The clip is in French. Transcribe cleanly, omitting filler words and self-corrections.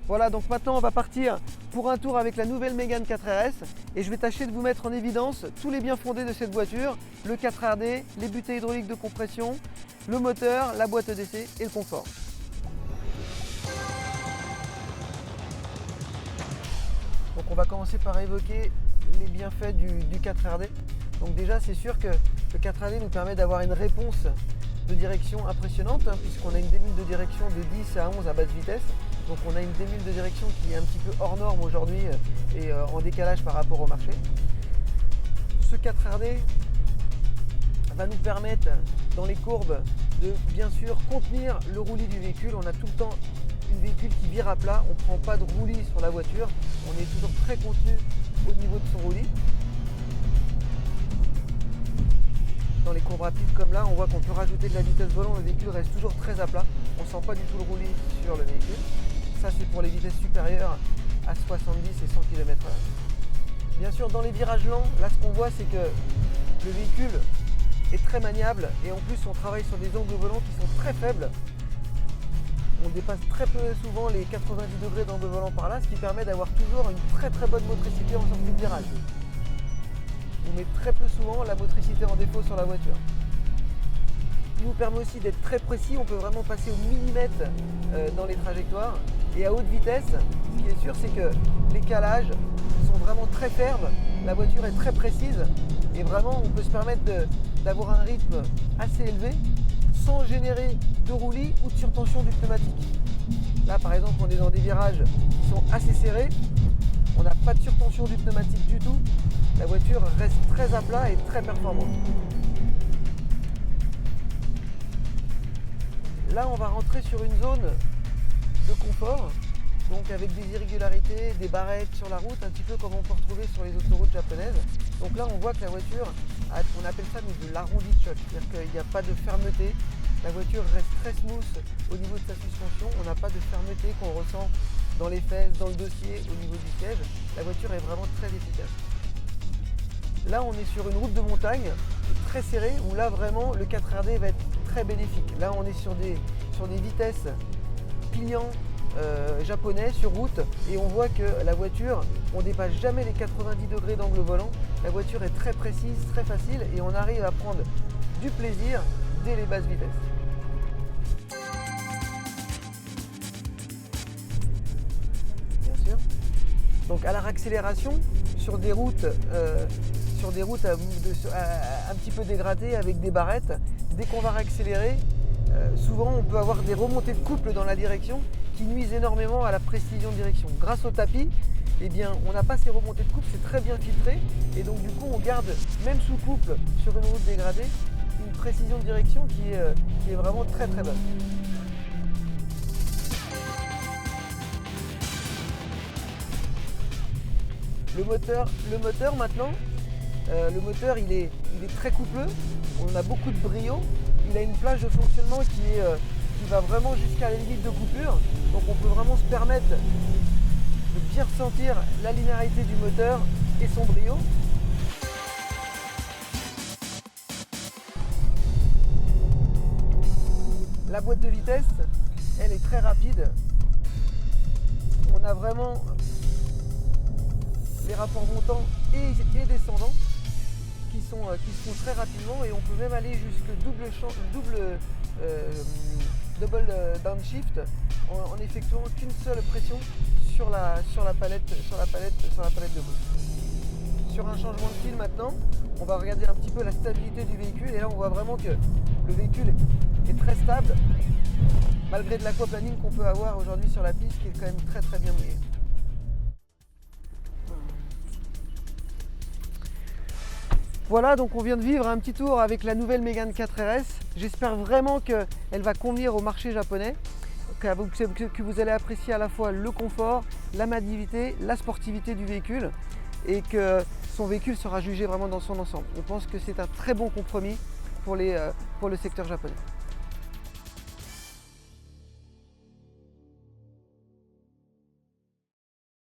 Voilà, donc maintenant on va partir pour un tour avec la nouvelle Mégane 4RS et je vais tâcher de vous mettre en évidence tous les biens fondés de cette voiture, le 4RD, les butées hydrauliques de compression, le moteur, la boîte d'essai et le confort. Donc on va commencer par évoquer les bienfaits du 4RD. Donc déjà c'est sûr que le 4RD nous permet d'avoir une réponse de direction impressionnante puisqu'on a une démule de direction de 10 à 11 à basse vitesse. Donc on a une démule de direction qui est un petit peu hors norme aujourd'hui et en décalage par rapport au marché. Ce 4RD va nous permettre dans les courbes de bien sûr contenir le roulis du véhicule. On a tout le temps une véhicule qui vire à plat, on ne prend pas de roulis sur la voiture, on est toujours très contenu au niveau de son roulis. Dans les courbes rapides comme là, on voit qu'on peut rajouter de la vitesse volant, le véhicule reste toujours très à plat, on ne sent pas du tout le roulis sur le véhicule. Ça c'est pour les vitesses supérieures à 70 et 100 km/h. Bien sûr dans les virages lents, là ce qu'on voit c'est que le véhicule est très maniable et en plus on travaille sur des angles volants qui sont très faibles. On dépasse très peu souvent les 90 degrés d'angle volant par là, ce qui permet d'avoir toujours une très bonne motricité en sortie de virage. On met très peu souvent la motricité en défaut sur la voiture. Ce qui nous permet aussi d'être très précis, on peut vraiment passer au millimètre dans les trajectoires. Et à haute vitesse, ce qui est sûr, c'est que les calages sont vraiment très fermes, la voiture est très précise et vraiment on peut se permettre d'avoir un rythme assez élevé sans générer de roulis ou de surtension du pneumatique. Là par exemple on est dans des virages qui sont assez serrés, on n'a pas de surtension du pneumatique du tout, la voiture reste très à plat et très performante. Là on va rentrer sur une zone de confort, donc avec des irrégularités, des barrettes sur la route, un petit peu comme on peut retrouver sur les autoroutes japonaises. Donc là on voit que la voiture, on appelle ça de l'arrondi de choc, c'est-à-dire qu'il n'y a pas de fermeté, la voiture reste très smooth au niveau de sa suspension, on n'a pas de fermeté qu'on ressent dans les fesses, dans le dossier, au niveau du siège, la voiture est vraiment très efficace. Là on est sur une route de montagne très serrée où là vraiment le 4RD va être très bénéfique. Là on est sur des vitesses pliants japonais sur route et on voit que la voiture, on dépasse jamais les 90 degrés d'angle volant, la voiture est très précise, très facile et on arrive à prendre du plaisir dès les basses vitesses. Bien sûr. Donc à la réaccélération sur des routes un petit peu dégradées avec des barrettes, dès qu'on va réaccélérer, souvent on peut avoir des remontées de couple dans la direction qui nuisent énormément à la précision de direction. Grâce au tapis, eh bien, on n'a pas ces remontées de couple, c'est très bien filtré et donc du coup on garde, même sous couple sur une route dégradée, une précision de direction qui est vraiment très bonne. Le moteur maintenant, le moteur il est très coupleux, on a beaucoup de brio, il a une plage de fonctionnement qui va vraiment jusqu'à la limite de coupure, donc on peut vraiment se permettre de bien ressentir la linéarité du moteur et son brio. La boîte de vitesse, elle est très rapide, on a vraiment les rapports montants et descendants qui se font très rapidement et on peut même aller jusque double downshift en effectuant qu'une seule pression sur la palette de gauche. Sur un changement de fil maintenant, on va regarder un petit peu la stabilité du véhicule et là on voit vraiment que le véhicule est très stable malgré de l'aquaplaning qu'on peut avoir aujourd'hui sur la piste qui est quand même très bien mouillée. Voilà, donc on vient de vivre un petit tour avec la nouvelle Mégane 4RS. J'espère vraiment qu'elle va convenir au marché japonais, que vous allez apprécier à la fois le confort, la maniabilité, la sportivité du véhicule et que son véhicule sera jugé vraiment dans son ensemble. On pense que c'est un très bon compromis pour le secteur japonais.